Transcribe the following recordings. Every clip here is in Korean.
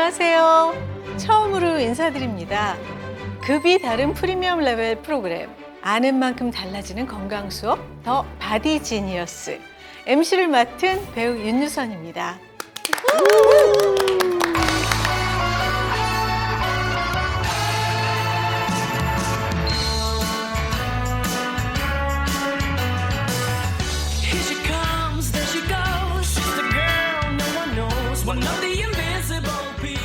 안녕하세요. 처음으로 인사드립니다. 급이 다른 프리미엄 레벨 프로그램 아는 만큼 달라지는 건강 수업 더 바디 지니어스 MC를 맡은 배우 윤유선입니다. Here she comes, there she goes. She's the girl no one knows. One of the invisible people.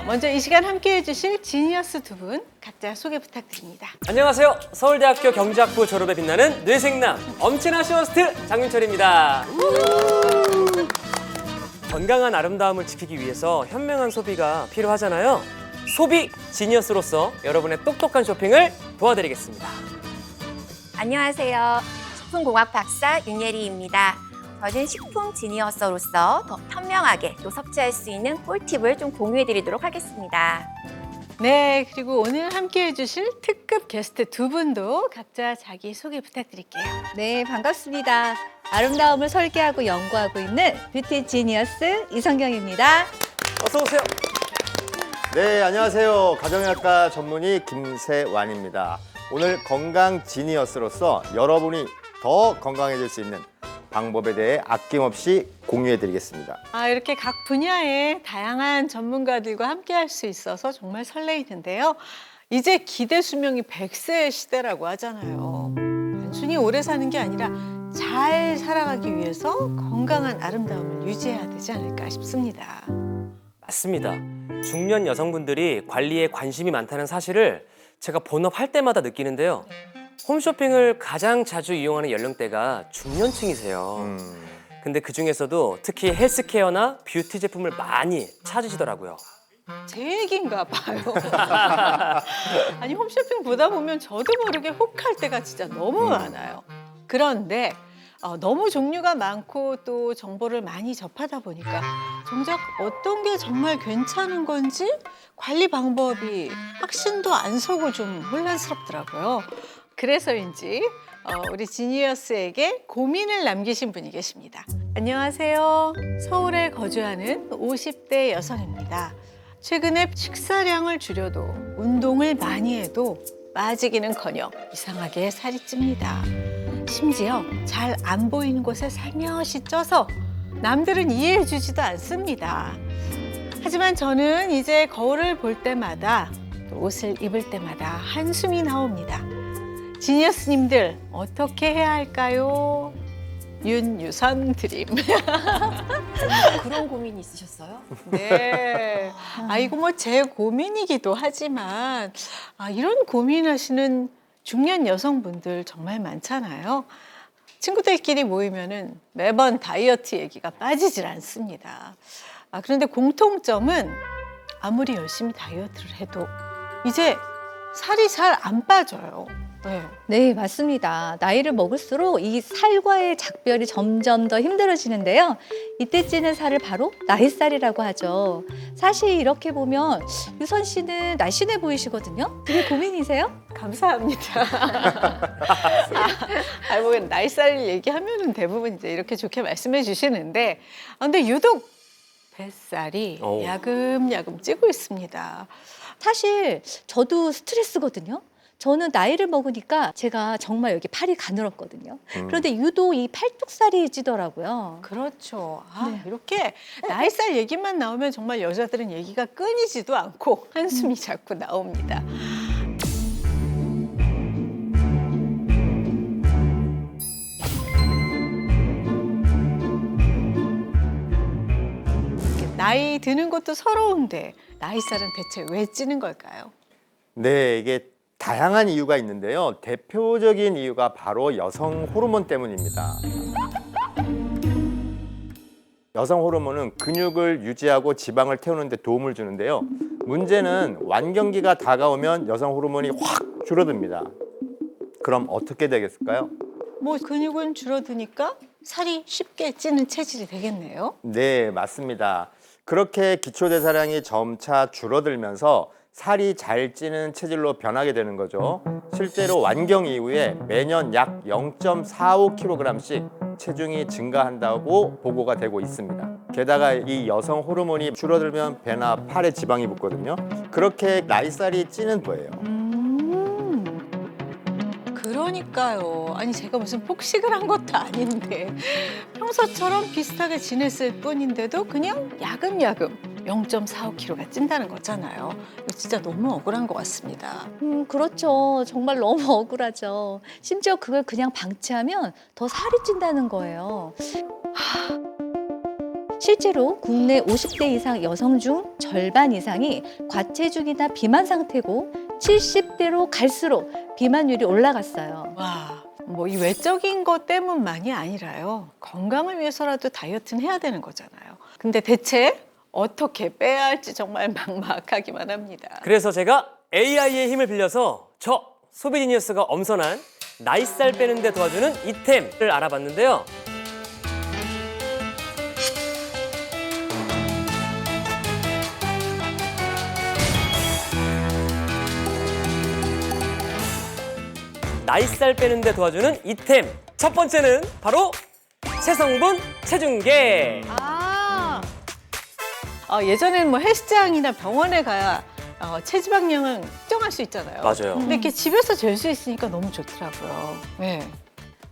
먼저 이 시간 함께해 주실 지니어스 두 분 각자 소개 부탁드립니다. 안녕하세요. 서울대학교 경제학부 졸업에 빛나는 뇌생남 엄친아 쇼호스트 장윤철입니다. 건강한 아름다움을 지키기 위해서 현명한 소비가 필요하잖아요. 소비 지니어스로서 여러분의 똑똑한 쇼핑을 도와드리겠습니다. 안녕하세요. 식품공학 박사 윤예리입니다. 저는 식품 지니어서로서 더 현명하게 또 섭취할 수 있는 꿀팁을 좀 공유해드리도록 하겠습니다. 네, 그리고 오늘 함께해 주실 특급 게스트 두 분도 각자 자기 소개 부탁드릴게요. 네, 반갑습니다. 아름다움을 설계하고 연구하고 있는 뷰티 지니어스 이성경입니다. 어서 오세요. 네, 안녕하세요. 가정의학과 전문의 김세완입니다. 오늘 건강 지니어스로서 여러분이 더 건강해질 수 있는 방법에 대해 아낌없이 공유해드리겠습니다. 이렇게 각 분야의 다양한 전문가들과 함께할 수 있어서 정말 설레이는데요. 이제 기대 수명이 100세 시대라고 하잖아요. 단순히 오래 사는 게 아니라 잘 살아가기 위해서 건강한 아름다움을 유지해야 되지 않을까 싶습니다. 맞습니다. 중년 여성분들이 관리에 관심이 많다는 사실을 제가 본업할 때마다 느끼는데요. 홈쇼핑을 가장 자주 이용하는 연령대가 중년층이세요. 근데 그 중에서도 특히 헬스케어나 뷰티 제품을 많이 찾으시더라고요. 제 얘기인가 봐요. 아니 홈쇼핑 보다 보면 저도 모르게 혹할 때가 진짜 너무 많아요. 그런데 너무 종류가 많고 또 정보를 많이 접하다 보니까 정작 어떤 게 정말 괜찮은 건지 관리 방법이 확신도 안 서고 좀 혼란스럽더라고요. 그래서인지 우리 지니어스에게 고민을 남기신 분이 계십니다. 안녕하세요. 서울에 거주하는 50대 여성입니다. 최근에 식사량을 줄여도 운동을 많이 해도 빠지기는커녕 이상하게 살이 찝니다. 심지어 잘 안 보이는 곳에 살며시 쪄서 남들은 이해해 주지도 않습니다. 하지만 저는 이제 거울을 볼 때마다 또 옷을 입을 때마다 한숨이 나옵니다. 지니어스님들 어떻게 해야 할까요? 윤유선 드림. 그런 고민이 있으셨어요? 네. 이거 뭐 제 고민이기도 하지만 이런 고민하시는 중년 여성분들 정말 많잖아요. 친구들끼리 모이면은 매번 다이어트 얘기가 빠지질 않습니다. 그런데 공통점은 아무리 열심히 다이어트를 해도 이제 살이 잘 안 빠져요. 네. 네, 맞습니다. 나이를 먹을수록 이 살과의 작별이 점점 더 힘들어지는데요. 이때 찌는 살을 바로 나이살이라고 하죠. 사실 이렇게 보면 유선 씨는 날씬해 보이시거든요. 그게 고민이세요? 감사합니다. 뭐 나이살 얘기하면은 대부분 이제 이렇게 좋게 말씀해 주시는데, 근데 유독 뱃살이 오. 야금야금 찌고 있습니다. 사실 저도 스트레스거든요. 저는 나이를 먹으니까 제가 정말 여기 팔이 가늘었거든요. 그런데 유독 이 팔뚝살이 찌더라고요. 그렇죠. 네. 이렇게 나이살 얘기만 나오면 정말 여자들은 얘기가 끊이지도 않고 한숨이 자꾸 나옵니다. 나이 드는 것도 서러운데 나이살은 대체 왜 찌는 걸까요? 네, 이게 다양한 이유가 있는데요. 대표적인 이유가 바로 여성 호르몬 때문입니다. 여성 호르몬은 근육을 유지하고 지방을 태우는 데 도움을 주는데요. 문제는 완경기가 다가오면 여성 호르몬이 확 줄어듭니다. 그럼 어떻게 되겠을까요? 뭐 근육은 줄어드니까 살이 쉽게 찌는 체질이 되겠네요. 네, 맞습니다. 그렇게 기초대사량이 점차 줄어들면서 살이 잘 찌는 체질로 변하게 되는 거죠. 실제로 완경 이후에 매년 약 0.45kg씩 체중이 증가한다고 보고가 되고 있습니다. 게다가 이 여성 호르몬이 줄어들면 배나 팔에 지방이 붙거든요. 그렇게 나이살이 찌는 거예요. 그러니까요. 아니 제가 무슨 폭식을 한 것도 아닌데 평소처럼 비슷하게 지냈을 뿐인데도 그냥 야금야금 0.45kg가 찐다는 거잖아요. 이거 진짜 너무 억울한 것 같습니다. 그렇죠. 정말 너무 억울하죠. 심지어 그걸 그냥 방치하면 더 살이 찐다는 거예요. 실제로 국내 50대 이상 여성 중 절반 이상이 과체중이나 비만 상태고 70대로 갈수록 비만율이 올라갔어요. 와, 뭐 이 외적인 것 때문만이 아니라요. 건강을 위해서라도 다이어트는 해야 되는 거잖아요. 근데 대체 어떻게 빼야 할지 정말 막막하기만 합니다. 그래서 제가 AI의 힘을 빌려서 저 소비지니어스가 엄선한 나이살 빼는 데 도와주는 이템을 알아봤는데요. 나이살 빼는 데 도와주는 이템. 첫 번째는 바로 체성분 체중계. 예전에는 뭐 헬스장이나 병원에 가야 체지방량은 측정할 수 있잖아요. 맞아요. 근데 이렇게 집에서 잴 수 있으니까 너무 좋더라고요. 네.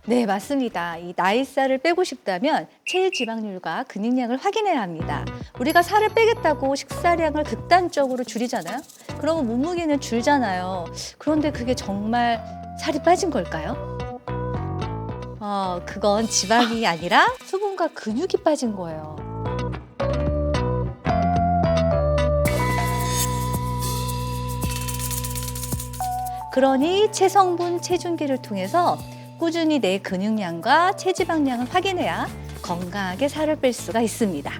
네, 맞습니다. 이 나이살을 빼고 싶다면 체지방률과 근육량을 확인해야 합니다. 우리가 살을 빼겠다고 식사량을 극단적으로 줄이잖아요. 그러면 몸무게는 줄잖아요. 그런데 그게 정말 살이 빠진 걸까요? 그건 지방이 아니라 수분과 근육이 빠진 거예요. 그러니 체성분 체중계를 통해서 꾸준히 내 근육량과 체지방량을 확인해야 건강하게 살을 뺄 수가 있습니다.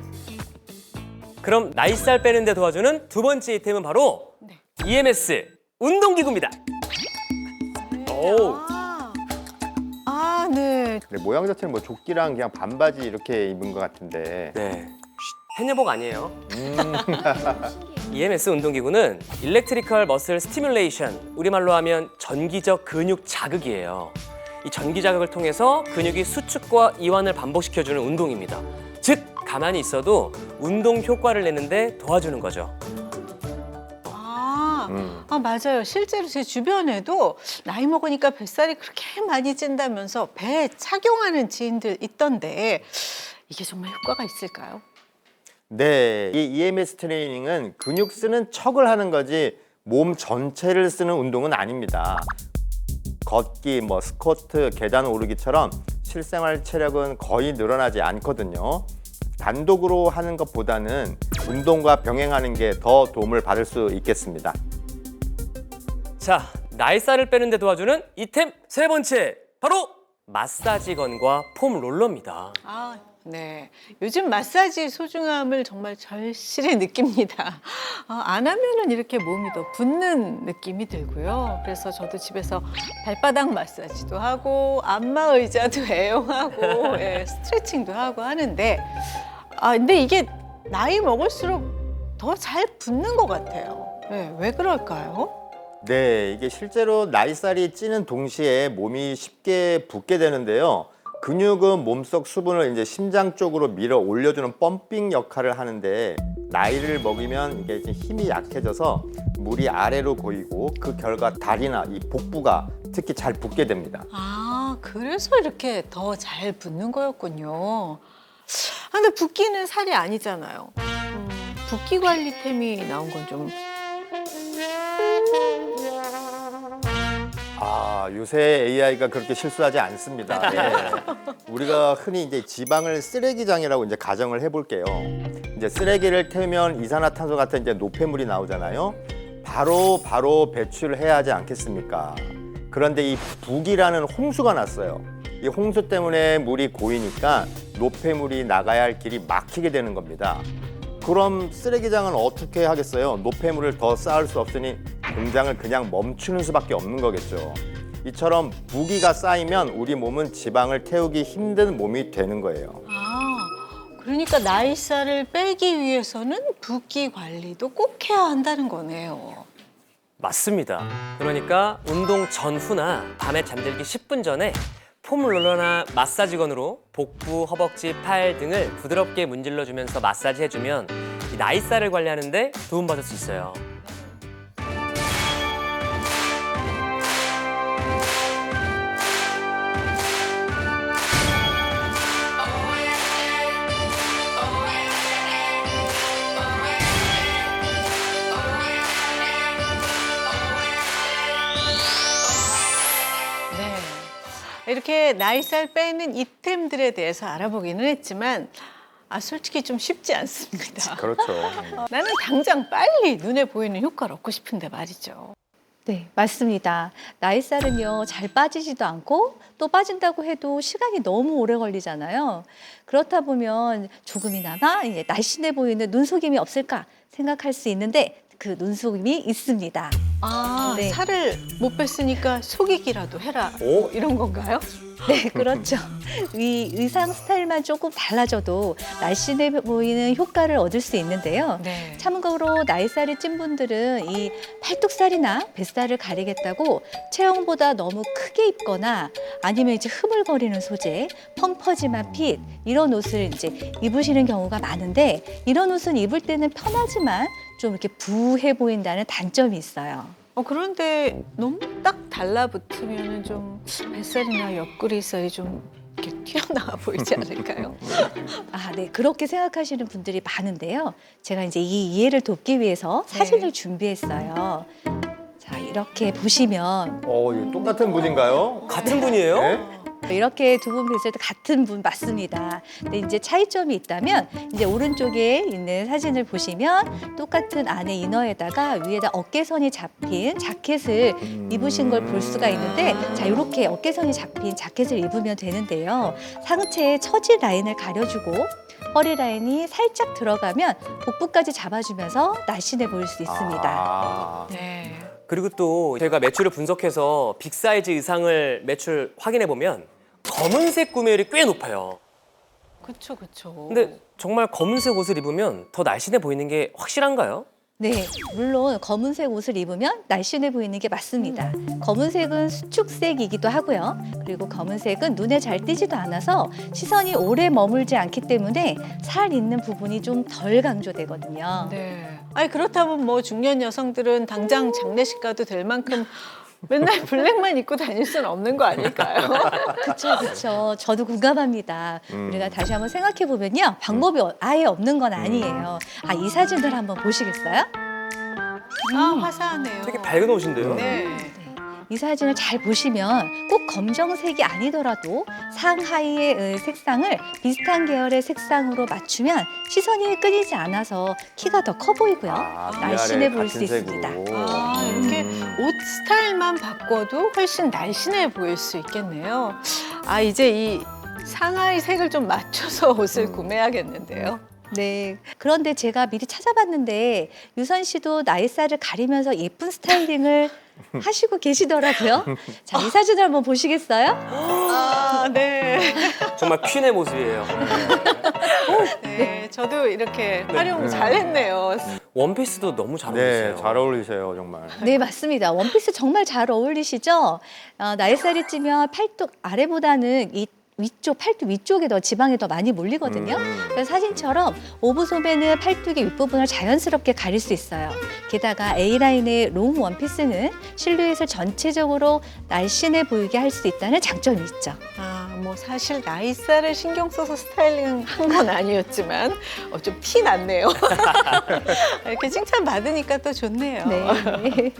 그럼 나이살 빼는 데 도와주는 두 번째 이템은 바로 EMS 운동기구입니다. 오. 네. 근데 모양 자체는 뭐 조끼랑 그냥 반바지 이렇게 입은 것 같은데. 네. 해녀복 아니에요. EMS 운동기구는 일렉트리컬 머슬 스티뮬레이션, 우리말로 하면 전기적 근육 자극이에요. 이 전기 자극을 통해서 근육이 수축과 이완을 반복시켜주는 운동입니다. 즉, 가만히 있어도 운동 효과를 내는데 도와주는 거죠. 맞아요. 실제로 제 주변에도 나이 먹으니까 뱃살이 그렇게 많이 찐다면서 배에 착용하는 지인들 있던데 이게 정말 효과가 있을까요? 네, 이 EMS 트레이닝은 근육 쓰는 척을 하는 거지 몸 전체를 쓰는 운동은 아닙니다. 걷기, 뭐 스쿼트, 계단 오르기처럼 실생활 체력은 거의 늘어나지 않거든요. 단독으로 하는 것보다는 운동과 병행하는 게 더 도움을 받을 수 있겠습니다. 자, 나이살을 빼는 데 도와주는 이템 세 번째, 바로 마사지건과 폼 롤러입니다. 네. 요즘 마사지의 소중함을 정말 절실히 느낍니다. 안 하면은 이렇게 몸이 더 붓는 느낌이 들고요. 그래서 저도 집에서 발바닥 마사지도 하고 안마 의자도 애용하고 스트레칭도 하고 하는데 근데 이게 나이 먹을수록 더 잘 붓는 것 같아요. 네, 왜 그럴까요? 네, 이게 실제로 나이살이 찌는 동시에 몸이 쉽게 붓게 되는데요. 근육은 몸속 수분을 이제 심장 쪽으로 밀어 올려주는 펌핑 역할을 하는데 나이를 먹이면 이게 좀 힘이 약해져서 물이 아래로 고이고 그 결과 다리나 이 복부가 특히 잘 붓게 됩니다. 그래서 이렇게 더 잘 붓는 거였군요. 근데 붓기는 살이 아니잖아요. 붓기 관리템이 나온 건 좀 요새 AI가 그렇게 실수하지 않습니다. 예. 우리가 흔히 이제 지방을 쓰레기장이라고 이제 가정을 해볼게요. 이제 쓰레기를 태우면 이산화탄소 같은 이제 노폐물이 나오잖아요. 바로 배출해야 하지 않겠습니까? 그런데 이 북이라는 홍수가 났어요. 이 홍수 때문에 물이 고이니까 노폐물이 나가야 할 길이 막히게 되는 겁니다. 그럼 쓰레기장은 어떻게 하겠어요? 노폐물을 더 쌓을 수 없으니 공장을 그냥 멈추는 수밖에 없는 거겠죠. 이처럼 부기가 쌓이면 우리 몸은 지방을 태우기 힘든 몸이 되는 거예요. 그러니까 나이살을 빼기 위해서는 붓기 관리도 꼭 해야 한다는 거네요. 맞습니다. 그러니까 운동 전후나 밤에 잠들기 10분 전에 폼롤러나 마사지건으로 복부, 허벅지, 팔 등을 부드럽게 문질러주면서 마사지해주면 이 나이살을 관리하는데 도움받을 수 있어요. 네. 이렇게 나이살 빼는 이템들에 대해서 알아보기는 했지만 솔직히 좀 쉽지 않습니다. 그렇죠. 나는 당장 빨리 눈에 보이는 효과를 얻고 싶은데 말이죠. 네, 맞습니다. 나이살은요, 잘 빠지지도 않고 또 빠진다고 해도 시간이 너무 오래 걸리잖아요. 그렇다 보면 조금이나마 이제 날씬해 보이는 눈속임이 없을까 생각할 수 있는데 그 눈속임이 있습니다. 네. 살을 못 뺐으니까 속이기라도 해라. 오? 이런 건가요? 네, 그렇죠. 위 의상 스타일만 조금 달라져도 날씬해 보이는 효과를 얻을 수 있는데요. 네. 참고로 나이살이 찐 분들은 이 팔뚝살이나 뱃살을 가리겠다고 체형보다 너무 크게 입거나 아니면 이제 흐물거리는 소재, 펑퍼짐한 핏 이런 옷을 이제 입으시는 경우가 많은데 이런 옷은 입을 때는 편하지만 좀 이렇게 부해 보인다는 단점이 있어요. 그런데 너무 딱 달라붙으면 좀 뱃살이나 옆구리살이 좀 이렇게 튀어나와 보이지 않을까요? 네, 그렇게 생각하시는 분들이 많은데요. 제가 이제 이 이해를 돕기 위해서 사진을 준비했어요. 자, 이렇게 보시면 이거 똑같은 분인가요? 같은 분이에요? 네? 이렇게 두 분 뵀을 때 같은 분 맞습니다. 근데 이제 차이점이 있다면 이제 오른쪽에 있는 사진을 보시면 똑같은 안에 이너에다가 위에다 어깨선이 잡힌 자켓을 입으신 걸 볼 수가 있는데 자, 이렇게 어깨선이 잡힌 자켓을 입으면 되는데요. 상체의 처지 라인을 가려주고 허리 라인이 살짝 들어가면 복부까지 잡아주면서 날씬해 보일 수 있습니다. 네. 그리고 또 저희가 매출을 분석해서 빅사이즈 의상을 매출 확인해 보면 검은색 구매율이 꽤 높아요. 그렇죠, 그렇죠. 근데 정말 검은색 옷을 입으면 더 날씬해 보이는 게 확실한가요? 네, 물론 검은색 옷을 입으면 날씬해 보이는 게 맞습니다. 검은색은 수축색이기도 하고요. 그리고 검은색은 눈에 잘 띄지도 않아서 시선이 오래 머물지 않기 때문에 살 있는 부분이 좀 덜 강조되거든요. 네. 그렇다면 뭐 중년 여성들은 당장 장례식 가도 될 만큼 맨날 블랙만 입고 다닐 수는 없는 거 아닐까요? 그렇죠. 저도 공감합니다. 우리가 다시 한번 생각해 보면요, 방법이 아예 없는 건 아니에요. 이 사진을 한번 보시겠어요? 화사하네요. 되게 밝은 옷인데요. 네. 이 사진을 잘 보시면 꼭 검정색이 아니더라도 상하이의 색상을 비슷한 계열의 색상으로 맞추면 시선이 끊이지 않아서 키가 더 커 보이고요. 날씬해 보일 수 있습니다. 이렇게 옷 스타일만 바꿔도 훨씬 날씬해 보일 수 있겠네요. 이제 이 상하이 색을 좀 맞춰서 옷을 구매하겠는데요. 네. 그런데 제가 미리 찾아봤는데 유선 씨도 나이살을 가리면서 예쁜 스타일링을 하시고 계시더라고요. 자, 이 사진을 한번 보시겠어요? 네. 정말 퀸의 모습이에요. 네. 저도 이렇게 활용 잘했네요. 원피스도 너무 잘 어울리세요. 네, 잘 어울리세요, 정말. 네, 맞습니다. 원피스 정말 잘 어울리시죠? 나이살이 찌면 팔뚝 아래보다는 이 위쪽, 팔뚝 위쪽에 더 지방이 더 많이 몰리거든요. 그래서 사진처럼 오브 소매는 팔뚝의 윗부분을 자연스럽게 가릴 수 있어요. 게다가 A라인의 롱 원피스는 실루엣을 전체적으로 날씬해 보이게 할 수 있다는 장점이 있죠. 뭐 사실 나이살을 신경 써서 스타일링 한 건 아니었지만 좀 티 났네요. 이렇게 칭찬 받으니까 또 좋네요. 네.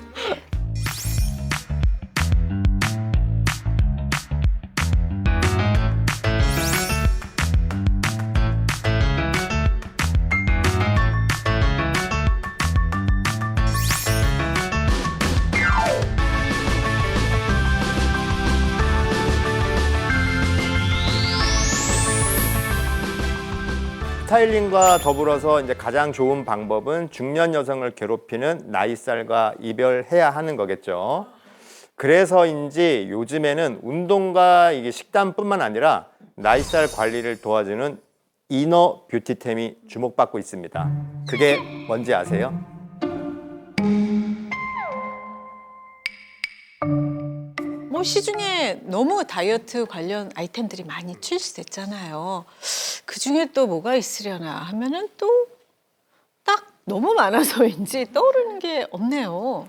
스타일링과 더불어서 이제 가장 좋은 방법은 중년 여성을 괴롭히는 나이살과 이별해야 하는 거겠죠. 그래서인지 요즘에는 운동과 이게 식단뿐만 아니라 나이살 관리를 도와주는 이너 뷰티템이 주목받고 있습니다. 그게 뭔지 아세요? 뭐 시중에 너무 다이어트 관련 아이템들이 많이 출시됐잖아요. 그 중에 또 뭐가 있으려나 하면은 또 딱 너무 많아서인지 떠오르는 게 없네요.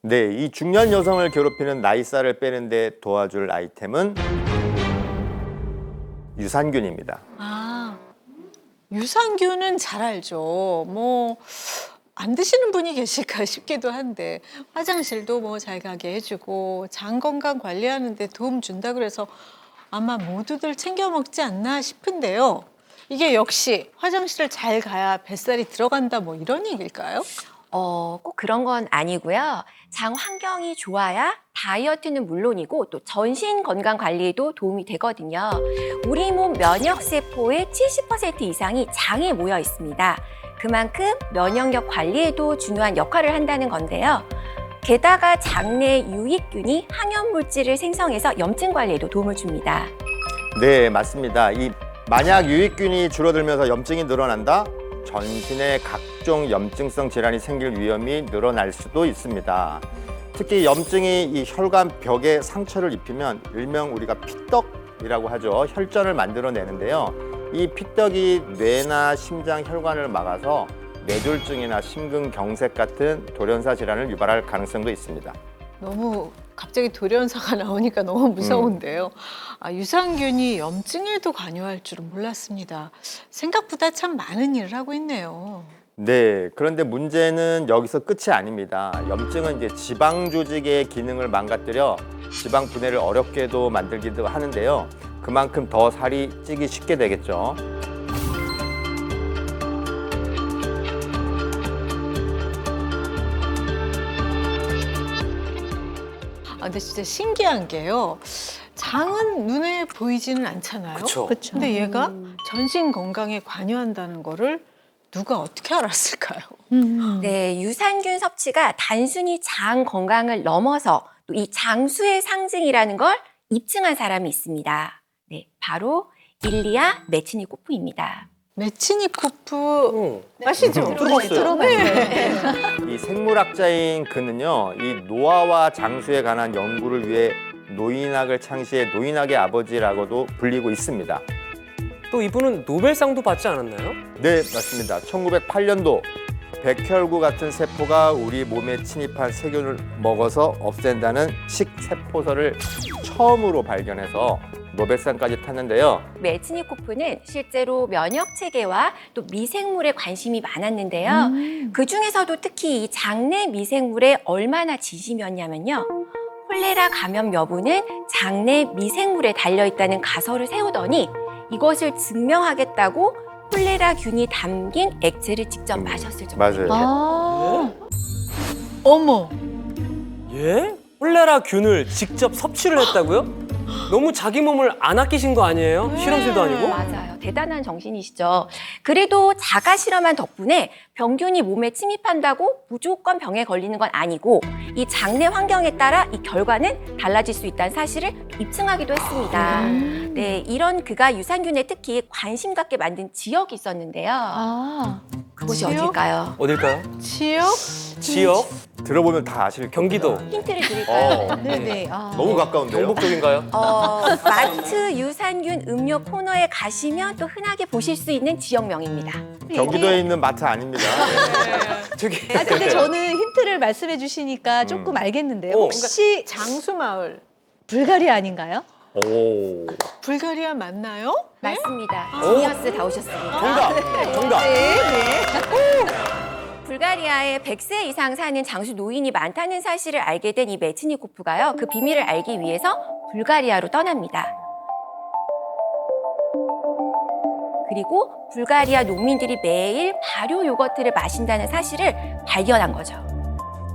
네, 이 중년 여성을 괴롭히는 나이살을 빼는데 도와줄 아이템은 유산균입니다. 아, 유산균은 잘 알죠. 뭐 안 드시는 분이 계실까 싶기도 한데 화장실도 뭐 잘 가게 해주고 장 건강 관리하는 데 도움 준다 그래서 아마 모두들 챙겨 먹지 않나 싶은데요. 이게 역시 화장실을 잘 가야 뱃살이 들어간다 뭐 이런 얘기일까요? 꼭 그런 건 아니고요. 장 환경이 좋아야 다이어트는 물론이고 또 전신 건강 관리에도 도움이 되거든요. 우리 몸 면역 세포의 70% 이상이 장에 모여 있습니다. 그만큼 면역력 관리에도 중요한 역할을 한다는 건데요. 게다가 장내 유익균이 항염 물질을 생성해서 염증 관리에도 도움을 줍니다. 네, 맞습니다. 만약 유익균이 줄어들면서 염증이 늘어난다? 전신에 각종 염증성 질환이 생길 위험이 늘어날 수도 있습니다. 특히 염증이 이 혈관 벽에 상처를 입히면 일명 우리가 피떡이라고 하죠. 혈전을 만들어내는데요. 이 피떡이 뇌나 심장 혈관을 막아서 뇌졸중이나 심근경색 같은 돌연사 질환을 유발할 가능성도 있습니다. 너무 갑자기 돌연사가 나오니까 너무 무서운데요. 아, 유산균이 염증에도 관여할 줄은 몰랐습니다. 생각보다 참 많은 일을 하고 있네요. 네, 그런데 문제는 여기서 끝이 아닙니다. 염증은 이제 지방 조직의 기능을 망가뜨려 지방 분해를 어렵게도 만들기도 하는데요. 그만큼 더 살이 찌기 쉽게 되겠죠. 아, 근데 진짜 신기한 게요. 장은 눈에 보이지는 않잖아요. 그렇죠. 그렇죠. 근데 얘가 전신 건강에 관여한다는 거를 누가 어떻게 알았을까요? 네, 유산균 섭취가 단순히 장 건강을 넘어서 또 이 장수의 상징이라는 걸 입증한 사람이 있습니다. 네, 바로 일리아 메치니코프입니다. 메치니코프 아시죠? 들어봤어요. 이 생물학자인 그는요, 이 노화와 장수에 관한 연구를 위해 노인학을 창시해 노인학의 아버지라고도 불리고 있습니다. 또 이분은 노벨상도 받지 않았나요? 네, 맞습니다. 1908년도 백혈구 같은 세포가 우리 몸에 침입한 세균을 먹어서 없앤다는 식세포설을 처음으로 발견해서 노벨상까지 탔는데요. 메치니코프는 실제로 면역 체계와 또 미생물에 관심이 많았는데요. 그 중에서도 특히 이 장내 미생물에 얼마나 진심이었냐면요. 콜레라 감염 여부는 장내 미생물에 달려 있다는 가설을 세우더니 이것을 증명하겠다고 콜레라균이 담긴 액체를 직접 마셨을 정도입니다. 맞아요. 아, 어머, 예? 콜레라 균을 직접 섭취를 했다고요? 너무 자기 몸을 안 아끼신 거 아니에요? 실험실도 아니고? 맞아요. 대단한 정신이시죠. 그래도 자가 실험한 덕분에 병균이 몸에 침입한다고 무조건 병에 걸리는 건 아니고 이 장내 환경에 따라 이 결과는 달라질 수 있다는 사실을 입증하기도 했습니다. 네, 이런 그가 유산균에 특히 관심 갖게 만든 지역이 있었는데요. 아, 그곳이 지역? 어딜까요? 어딜까요? 지역? 지역? 들어보면 다 아실 경기도. 겁니다. 힌트를 드릴까요? 네네. 아. 너무 가까운데요? 경북 쪽인가요? 마트 유산균 음료 코너에 가시면 또 흔하게 보실 수 있는 지역명입니다. 경기도에 있는 마트 아닙니다. 저기. 아, 근데 저는 힌트를 말씀해 주시니까 조금 알겠는데요. 오. 혹시 장수마을. 불가리아 아닌가요? 오. 불가리아 맞나요? 맞습니다. 지니어스 다 오셨습니다. 정답! 불가리아에 100세 이상 사는 장수 노인이 많다는 사실을 알게 된 이 메치니코프가요. 그 비밀을 알기 위해서 불가리아로 떠납니다. 그리고 불가리아 농민들이 매일 발효 요거트를 마신다는 사실을 발견한 거죠.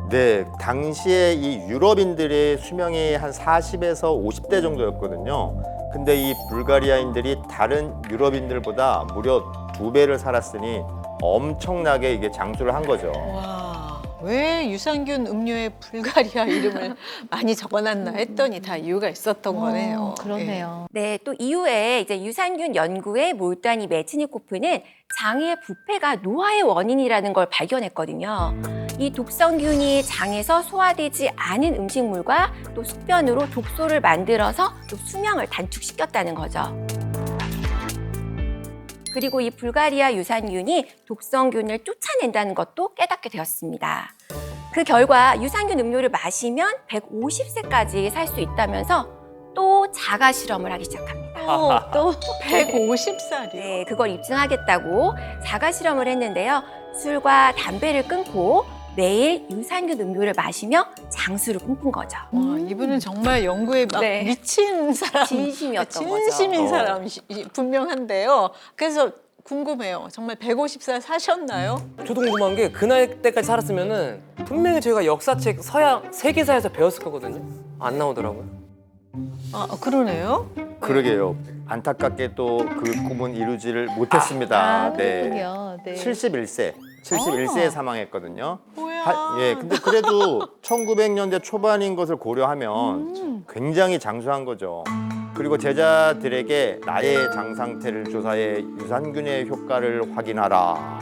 네, 당시에 이 유럽인들의 수명이 한 40에서 50대 정도였거든요. 근데 이 불가리아인들이 다른 유럽인들보다 무려 2배를 살았으니 엄청나게 이게 장수를 한 거죠. 와. 왜 유산균 음료에 불가리아 이름을 많이 적어놨나 했더니 다 이유가 있었던 거네요. 그러네요. 네, 또 이후에 이제 유산균 연구에 몰두한 이 메치니코프는 장의 부패가 노화의 원인이라는 걸 발견했거든요. 이 독성균이 장에서 소화되지 않은 음식물과 또 숙변으로 독소를 만들어서 또 수명을 단축시켰다는 거죠. 그리고 이 불가리아 유산균이 독성균을 쫓아낸다는 것도 깨닫게 되었습니다. 그 결과 유산균 음료를 마시면 150세까지 살 수 있다면서 또 자가 실험을 하기 시작합니다. 또 150살이요. 네, 그걸 입증하겠다고 자가 실험을 했는데요. 술과 담배를 끊고 매일 유산균 음료를 마시며 장수를 꿈꾼 거죠. 와, 이분은 정말 연구에 막 네. 미친 사람, 진심이었던 거죠. 진심인 사람이 분명한데요. 그래서 궁금해요. 정말 150살 사셨나요? 저도 궁금한 게 그 나이 때까지 살았으면은 분명히 저희가 역사책 서양 세계사에서 배웠을 거거든요. 안 나오더라고요. 아, 그러네요. 그러게요. 안타깝게 또 그 꿈은 이루지를 못했습니다. 네. 그렇군요. 네. 71세에 사망했거든요. 뭐야. 예, 근데 그래도 1900년대 초반인 것을 고려하면 굉장히 장수한 거죠. 그리고 제자들에게 나의 장 상태를 조사해 유산균의 효과를 확인하라.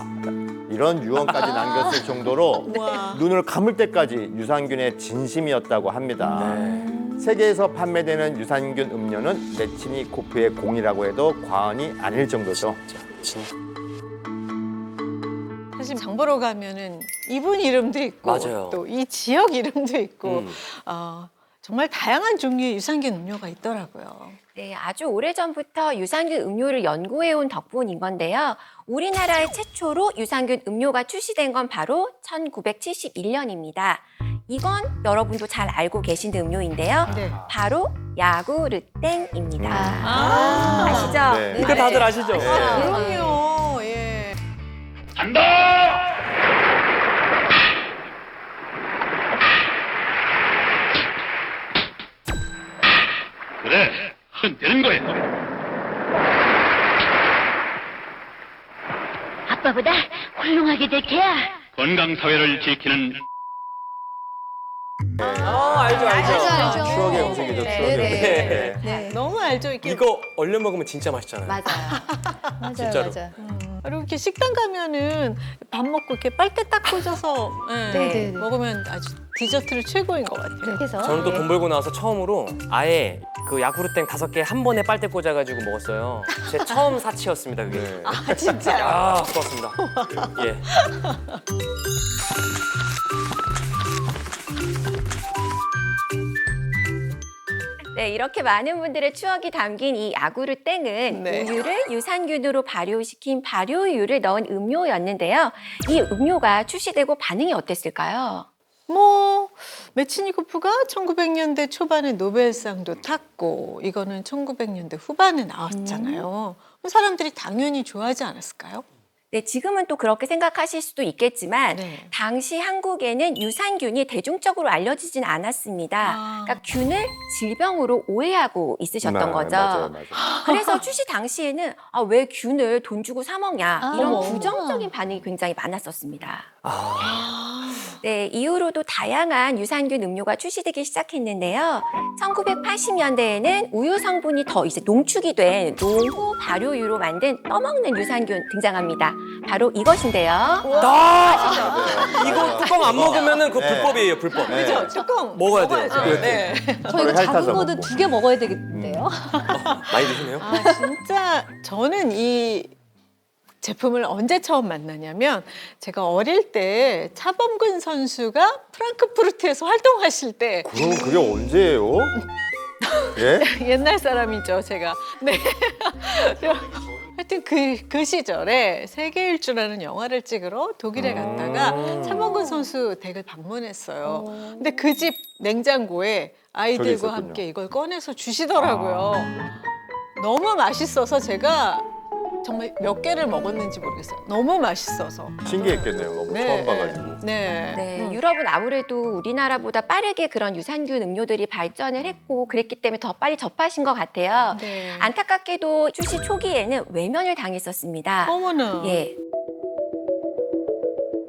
이런 유언까지 남겼을 정도로 와. 눈을 감을 때까지 유산균의 진심이었다고 합니다. 세계에서 판매되는 유산균 음료는 메치니코프의 공이라고 해도 과언이 아닐 정도죠. 진짜. 사실 장 보러 가면은 이분 이름도 있고 맞아요. 또 이 지역 이름도 있고 음. 정말 다양한 종류의 유산균 음료가 있더라고요. 네, 아주 오래전부터 유산균 음료를 연구해온 덕분인 건데요. 우리나라에 최초로 유산균 음료가 출시된 건 바로 1971년입니다. 이건 여러분도 잘 알고 계신 음료인데요. 네. 바로 야구르땡입니다. 아, 아시죠? 네. 이거 다들 아시죠? 네. 그럼요. 예. 그래, 하면 되는 거야. 아빠보다 훌륭하게 될 테야. 건강 사회를 지키는 알죠. 추억의 음식이죠, 네, 추억의 네. 음식. 네. 네. 너무 알죠. 이렇게 이거 얼려 먹으면 진짜 맛있잖아요. 맞아요. 맞아요, 진짜로. 맞아요. 그리고 이렇게 식당 가면은 밥 먹고 이렇게 빨대 딱 꽂아서 네. 먹으면 아주 디저트를 최고인 것 같아요. 그래서 저는 또 돈 벌고 나와서 처음으로 아예 그 야구르땡 5개 한 번에 빨대 꽂아가지고 먹었어요. 제 처음 사치였습니다, 그게. 네. 아, 진짜요? 아, 좋았습니다. 예. 네, 이렇게 많은 분들의 추억이 담긴 이 야구르땡은 네. 우유를 유산균으로 발효시킨 발효우유를 넣은 음료였는데요. 이 음료가 출시되고 반응이 어땠을까요? 메치니코프가 1900년대 초반에 노벨상도 탔고 이거는 1900년대 후반에 나왔잖아요. 사람들이 당연히 좋아하지 않았을까요? 네, 지금은 또 그렇게 생각하실 수도 있겠지만 네. 당시 한국에는 유산균이 대중적으로 알려지진 않았습니다. 아. 그러니까 균을 질병으로 오해하고 있으셨던 거죠. 맞아요. 그래서 출시 당시에는 왜 균을 돈 주고 사 먹냐 이런 어머. 부정적인 반응이 굉장히 많았었습니다. 아, 네, 이후로도 다양한 유산균 음료가 출시되기 시작했는데요. 1980년대에는 우유 성분이 더 이제 농축이 된 노후 발효유로 만든 떠먹는 유산균 등장합니다. 바로 이것인데요. 이거 뚜껑 안 먹으면은 그거 네. 불법이에요, 불법. 네. 그죠? 뚜껑 먹어야 돼요. 먹어야죠. 그렇지. 네. 저 이거 핥아서 작은 거도 먹고. 2개 먹어야 되겠는데요. 많이 드시네요. 아, 진짜 저는 이 제품을 언제 처음 만나냐면 제가 어릴 때 차범근 선수가 프랑크푸르트에서 활동하실 때 그럼 그게 언제예요? 예? 옛날 사람이죠, 제가. 네. 하여튼 그 시절에 세계 일주라는 영화를 찍으러 독일에 갔다가 차범근 선수 댁을 방문했어요. 근데 그 집 냉장고에 저기 아이들과 있었군요. 함께 이걸 꺼내서 주시더라고요. 너무 맛있어서 제가 정말 몇 개를 먹었는지 모르겠어요. 너무 맛있어서. 신기했겠네요. 너무 처음 봐가지고. 네. 네, 유럽은 아무래도 우리나라보다 빠르게 그런 유산균 음료들이 발전을 했고 그랬기 때문에 더 빨리 접하신 것 같아요. 네. 안타깝게도 출시 초기에는 외면을 당했었습니다. 어머나. 예.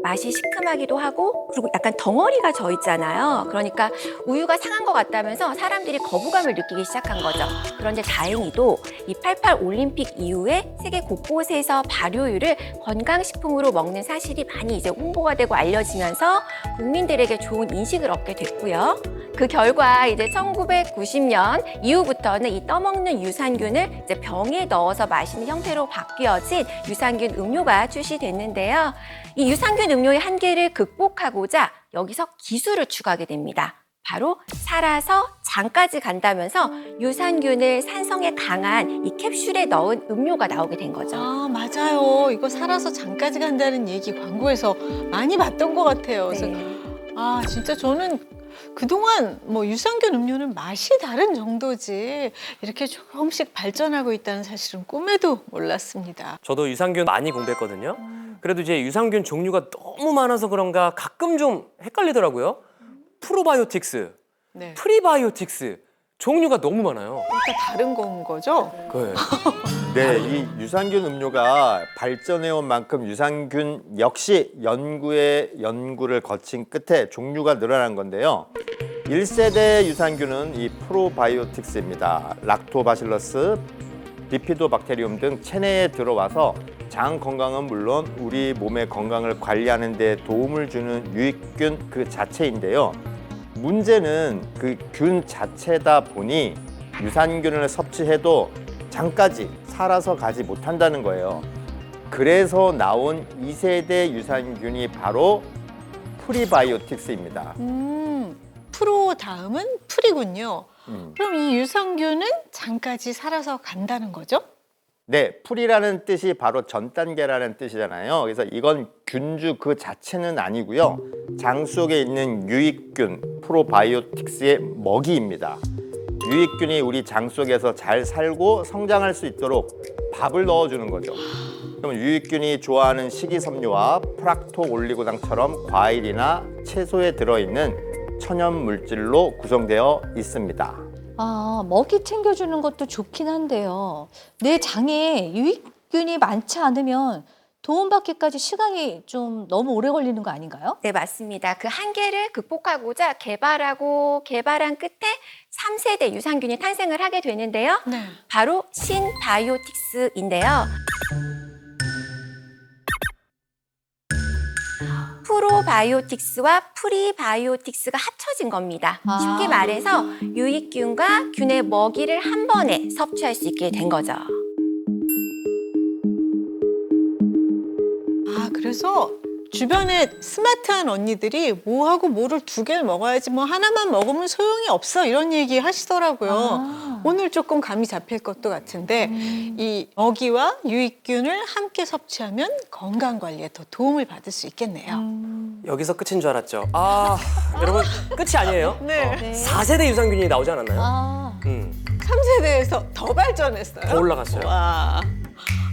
맛이 시큼하기도 하고 그리고 약간 덩어리가 져 있잖아요. 그러니까 우유가 상한 것 같다면서 사람들이 거부감을 느끼기 시작한 거죠. 그런데 다행히도 이 88 올림픽 이후에 세계 곳곳에서 발효유를 건강식품으로 먹는 사실이 많이 이제 홍보가 되고 알려지면서 국민들에게 좋은 인식을 얻게 됐고요. 그 결과 이제 1990년 이후부터는 이 떠먹는 유산균을 이제 병에 넣어서 마시는 형태로 바뀌어진 유산균 음료가 출시됐는데요. 이 유산균 음료의 한계를 극복하고자 여기서 기술을 추가하게 됩니다. 바로 살아서 장까지 간다면서 유산균을 산성에 강한 이 캡슐에 넣은 음료가 나오게 된 거죠. 아, 맞아요. 이거 살아서 장까지 간다는 얘기 광고에서 많이 봤던 것 같아요. 그래서 아, 진짜 저는 그동안 뭐 유산균 음료는 맛이 다른 정도지 이렇게 조금씩 발전하고 있다는 사실은 꿈에도 몰랐습니다. 저도 유산균 많이 공부했거든요. 그래도 이제 유산균 종류가 너무 많아서 그런가 가끔 좀 헷갈리더라고요. 프로바이오틱스, 네. 프리바이오틱스 종류가 너무 많아요. 그러니까 다른 건 거죠? 네. 네, 이 유산균 음료가 발전해온 만큼 유산균 역시 연구를 거친 끝에 종류가 늘어난 건데요. 1세대 유산균은 이 프로바이오틱스입니다. 락토바실러스, 비피도박테리움 등 체내에 들어와서 장 건강은 물론 우리 몸의 건강을 관리하는 데 도움을 주는 유익균 그 자체인데요. 문제는 그 균 자체다 보니 유산균을 섭취해도 장까지 살아서 가지 못한다는 거예요. 그래서 나온 2세대 유산균이 바로 프리바이오틱스입니다. 프로 다음은 풀이군요. 그럼 이 유산균은 장까지 살아서 간다는 거죠? 네, 풀이라는 뜻이 바로 전 단계라는 뜻이잖아요. 그래서 이건 균주 그 자체는 아니고요. 장 속에 있는 유익균, 프로바이오틱스의 먹이입니다. 유익균이 우리 장 속에서 잘 살고 성장할 수 있도록 밥을 넣어주는 거죠. 그럼 유익균이 좋아하는 식이섬유와 프락토올리고당처럼 과일이나 채소에 들어있는 천연 물질로 구성되어 있습니다. 아, 먹이 챙겨주는 것도 좋긴 한데요. 내 장에 유익균이 많지 않으면 도움받기까지 시간이 좀 너무 오래 걸리는 거 아닌가요? 네, 맞습니다. 그 한계를 극복하고자 개발한 끝에 3세대 유산균이 탄생을 하게 되는데요. 네. 바로 신바이오틱스인데요. 프로바이오틱스와 프리바이오틱스가 합쳐진 겁니다. 아. 쉽게 말해서 유익균과 균의 먹이를 한 번에 섭취할 수 있게 된 거죠. 아, 그래서 주변에 스마트한 언니들이 뭐하고 뭐를 2개를 먹어야지 뭐 하나만 먹으면 소용이 없어 이런 얘기 하시더라고요. 아. 오늘 조금 감이 잡힐 것도 같은데 이 먹이와 유익균을 함께 섭취하면 건강 관리에 더 도움을 받을 수 있겠네요. 여기서 끝인 줄 알았죠. 아, 여러분 끝이 아니에요. 네. 4세대 유산균이 나오지 않았나요? 아, 3세대에서 더 발전했어요. 더 올라갔어요. 와.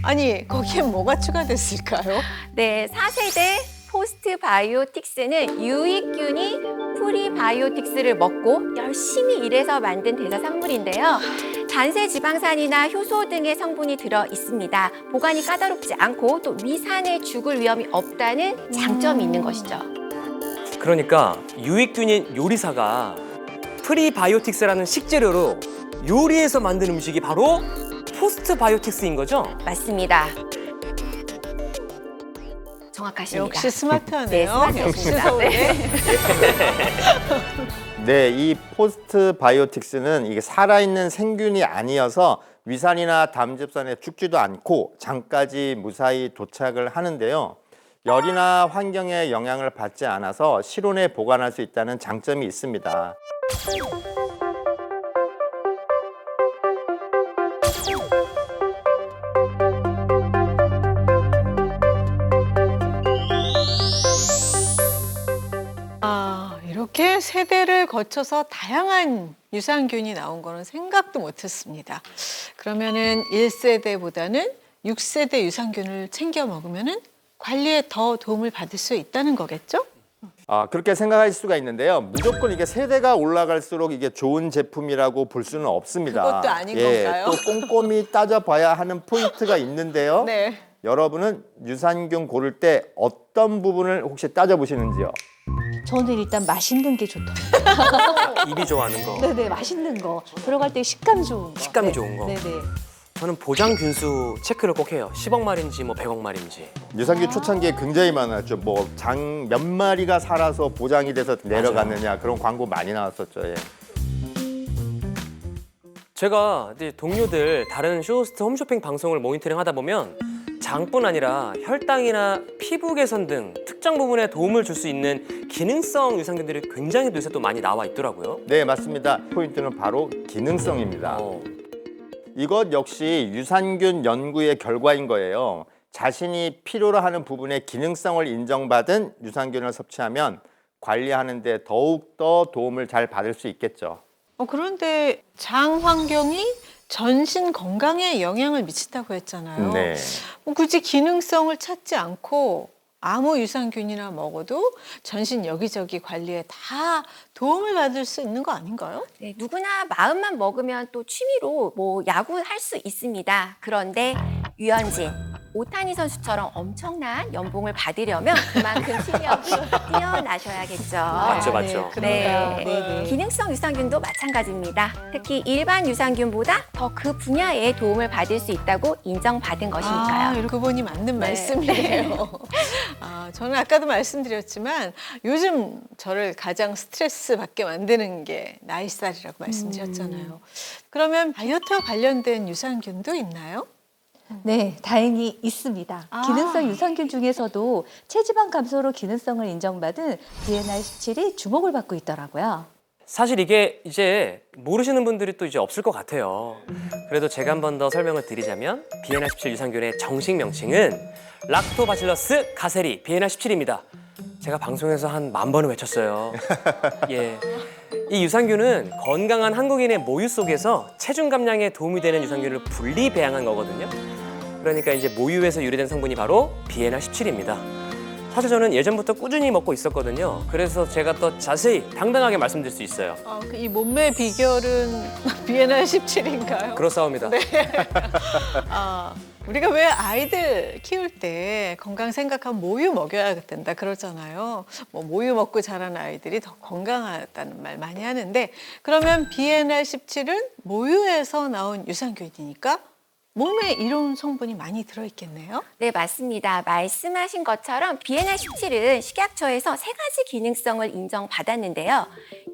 아니, 거기에 뭐가 추가됐을까요? 네, 4세대 포스트바이오틱스는 유익균이 프리바이오틱스를 먹고 열심히 일해서 만든 대사성물인데요. 잔세 지방산이나 효소 등의 성분이 들어 있습니다. 보관이 까다롭지 않고 또 위산에 죽을 위험이 없다는 장점이 있는 것이죠. 그러니까 유익균인 요리사가 프리바이오틱스라는 식재료로 요리해서 만든 음식이 바로 포스트바이오틱스인 거죠? 맞습니다. 정확하십니다. 역시 스마트하네요. 네, 스마트하십니다. 서울에. 네, 이 포스트바이오틱스는 이게 살아있는 생균이 아니어서 위산이나 담즙산에 죽지도 않고 장까지 무사히 도착을 하는데요. 열이나 환경의 영향을 받지 않아서 실온에 보관할 수 있다는 장점이 있습니다. 아, 이렇게 세대를 거쳐서 다양한 유산균이 나온 거는 생각도 못했습니다. 그러면은 1세대보다는 6세대 유산균을 챙겨 먹으면은 관리에 더 도움을 받을 수 있다는 거겠죠? 그렇게 생각할 수가 있는데요. 무조건 이게 세대가 올라갈수록 이게 좋은 제품이라고 볼 수는 없습니다. 그것도 아닌 건가요? 또 꼼꼼히 따져봐야 하는 포인트가 있는데요. 네. 여러분은 유산균 고를 때 어떤 부분을 혹시 따져보시는지요? 저는 일단 맛있는 게 좋더라고요. 입이 좋아하는 거. 네네, 맛있는 거. 들어갈 때 식감 좋은 거. 식감이 네. 좋은 거. 네네. 저는 보장 균수 체크를 꼭 해요. 10억 마리인지 뭐 100억 마리인지. 유산균 초창기에 굉장히 많았죠. 뭐 장 몇 마리가 살아서 보장이 돼서 내려갔느냐 그런 광고 많이 나왔었죠. 예. 제가 이제 동료들 다른 쇼호스트 홈쇼핑 방송을 모니터링 하다 보면 장뿐 아니라 혈당이나 피부 개선 등 특정 부분에 도움을 줄 수 있는 기능성 유산균들이 굉장히 요새 또 많이 나와 있더라고요. 네, 맞습니다. 포인트는 바로 기능성입니다. 이것 역시 유산균 연구의 결과인 거예요. 자신이 필요로 하는 부분의 기능성을 인정받은 유산균을 섭취하면 관리하는 데 더욱더 도움을 잘 받을 수 있겠죠. 그런데 장 환경이 전신 건강에 영향을 미친다고 했잖아요. 네. 굳이 기능성을 찾지 않고 아무 유산균이나 먹어도 전신 여기저기 관리에 다 도움을 받을 수 있는 거 아닌가요? 네, 누구나 마음만 먹으면 또 취미로 뭐 야구할 수 있습니다. 그런데 유현진, 오타니 선수처럼 엄청난 연봉을 받으려면 그만큼 실력이 뛰어나셔야겠죠. 맞죠, 맞죠. 그런가요? 네, 기능성 유산균도 마찬가지입니다. 특히 일반 유산균보다 더 그 분야에 도움을 받을 수 있다고 인정받은 것이니까요. 그분이 맞는 네. 말씀이에요. 저는 아까도 말씀드렸지만 요즘 저를 가장 스트레스 받게 만드는 게 나이살이라고 말씀드렸잖아요. 그러면 다이어트와 관련된 유산균도 있나요? 네, 다행히 있습니다. 기능성 유산균 중에서도 체지방 감소로 기능성을 인정받은 BNR17이 주목을 받고 있더라고요. 사실 이게 이제 모르시는 분들이 또 이제 없을 것 같아요. 그래도 제가 한 번 더 설명을 드리자면 BNR17 유산균의 정식 명칭은 락토바실러스 가세리 BNR17입니다. 제가 방송에서 한 10,000번을 외쳤어요. 예. 이 유산균은 건강한 한국인의 모유 속에서 체중 감량에 도움이 되는 유산균을 분리 배양한 거거든요. 그러니까 이제 모유에서 유래된 성분이 바로 BNR17입니다. 사실 저는 예전부터 꾸준히 먹고 있었거든요. 그래서 제가 더 자세히 당당하게 말씀드릴 수 있어요. 이 몸매의 비결은 BNR17인가요? 그렇사옵니다. 우리가 왜 아이들 키울 때 건강 생각하면 모유 먹여야 된다 그러잖아요. 뭐 모유 먹고 자란 아이들이 더 건강하다는 말 많이 하는데 그러면 BNR17은 모유에서 나온 유산균이니까 몸에 이로운 성분이 많이 들어있겠네요. 네, 맞습니다. 말씀하신 것처럼 BNR17은 식약처에서 3가지 기능성을 인정받았는데요.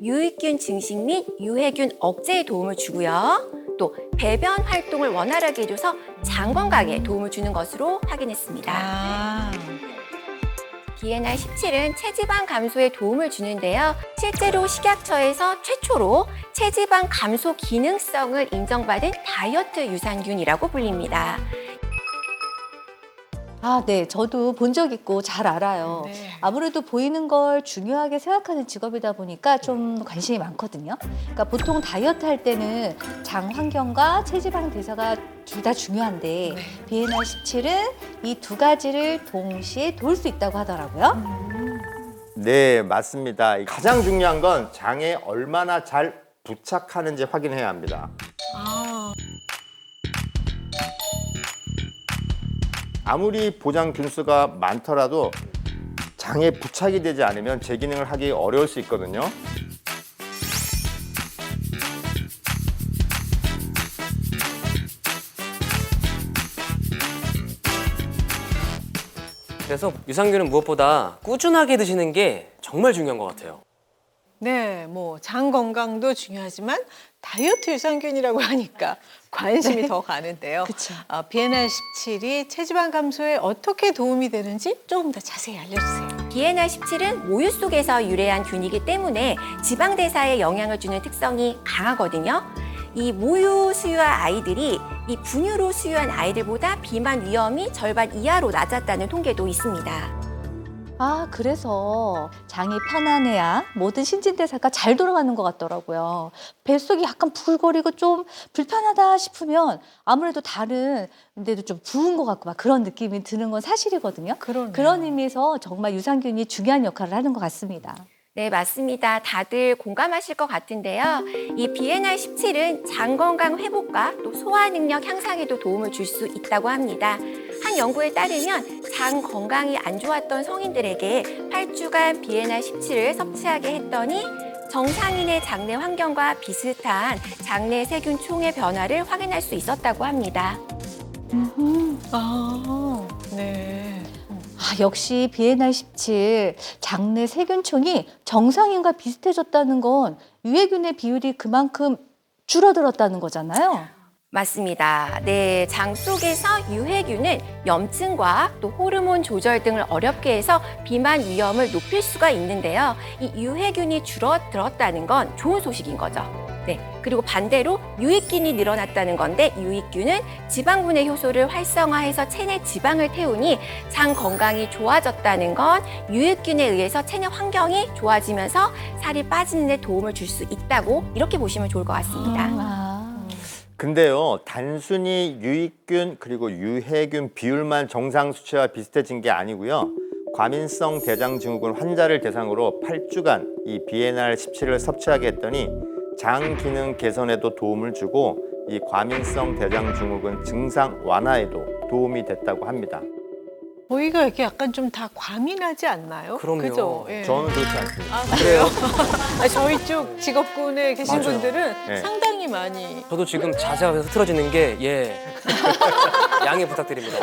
유익균 증식 및 유해균 억제에 도움을 주고요. 또 배변 활동을 원활하게 해줘서 장 건강에 도움을 주는 것으로 확인했습니다. BNR17은 체지방 감소에 도움을 주는데요. 실제로 식약처에서 최초로 체지방 감소 기능성을 인정받은 다이어트 유산균이라고 불립니다. 네, 저도 본 적 있고 잘 알아요. 네. 아무래도 보이는 걸 중요하게 생각하는 직업이다 보니까 좀 관심이 많거든요. 그러니까 보통 다이어트 할 때는 장 환경과 체지방 대사가 둘 다 중요한데 BNR17은 이 2가지를 동시에 도울 수 있다고 하더라고요. 네, 맞습니다. 가장 중요한 건 장에 얼마나 잘 부착하는지 확인해야 합니다. 아무리 보장 균수가 많더라도 장에 부착이 되지 않으면 제 기능을 하기 어려울 수 있거든요. 그래서 유산균은 무엇보다 꾸준하게 드시는 게 정말 중요한 것 같아요. 네, 뭐 장 건강도 중요하지만 다이어트 유산균이라고 하니까 관심이 더 가는데요. 그쵸. BNR17이 체지방 감소에 어떻게 도움이 되는지 조금 더 자세히 알려주세요. BNR17은 모유 속에서 유래한 균이기 때문에 지방 대사에 영향을 주는 특성이 강하거든요. 이 모유 수유한 아이들이 이 분유로 수유한 아이들보다 비만 위험이 절반 이하로 낮았다는 통계도 있습니다. 그래서 장이 편안해야 모든 신진대사가 잘 돌아가는 것 같더라고요. 뱃속이 약간 부글거리고 좀 불편하다 싶으면 아무래도 다른 데도 좀 부은 것 같고 막 그런 느낌이 드는 건 사실이거든요. 그러네요. 그런 의미에서 정말 유산균이 중요한 역할을 하는 것 같습니다. 네, 맞습니다. 다들 공감하실 것 같은데요. 이 BNR17은 장 건강 회복과 또 소화 능력 향상에도 도움을 줄 수 있다고 합니다. 한 연구에 따르면 장 건강이 안 좋았던 성인들에게 8주간 비엔알 17을 섭취하게 했더니 정상인의 장내 환경과 비슷한 장내 세균 총의 변화를 확인할 수 있었다고 합니다. 아, 네. 아, 역시 비엔알 17 장내 세균총이 정상인과 비슷해졌다는 건 유해균의 비율이 그만큼 줄어들었다는 거잖아요. 맞습니다. 네, 장 속에서 유해균은 염증과 또 호르몬 조절 등을 어렵게 해서 비만 위험을 높일 수가 있는데요. 이 유해균이 줄어들었다는 건 좋은 소식인 거죠. 네, 그리고 반대로 유익균이 늘어났다는 건데 유익균은 지방분해 효소를 활성화해서 체내 지방을 태우니 장 건강이 좋아졌다는 건 유익균에 의해서 체내 환경이 좋아지면서 살이 빠지는 데 도움을 줄 수 있다고 이렇게 보시면 좋을 것 같습니다. 근데요, 단순히 유익균 그리고 유해균 비율만 정상 수치와 비슷해진 게 아니고요. 과민성 대장증후군 환자를 대상으로 8주간 이 비엔알 17을 섭취하게 했더니 장 기능 개선에도 도움을 주고 이 과민성 대장증후군 증상 완화에도 도움이 됐다고 합니다. 저희가 이렇게 약간 좀 다 과민하지 않나요? 그럼요. 그죠? 예. 저는 그렇지 않습니다. 아, 그래요? 아, 저희 쪽 직업군에 계신 맞아요. 분들은 네. 상당히 많이. 저도 지금 자세가 흐트러지는 게 양해 부탁드립니다.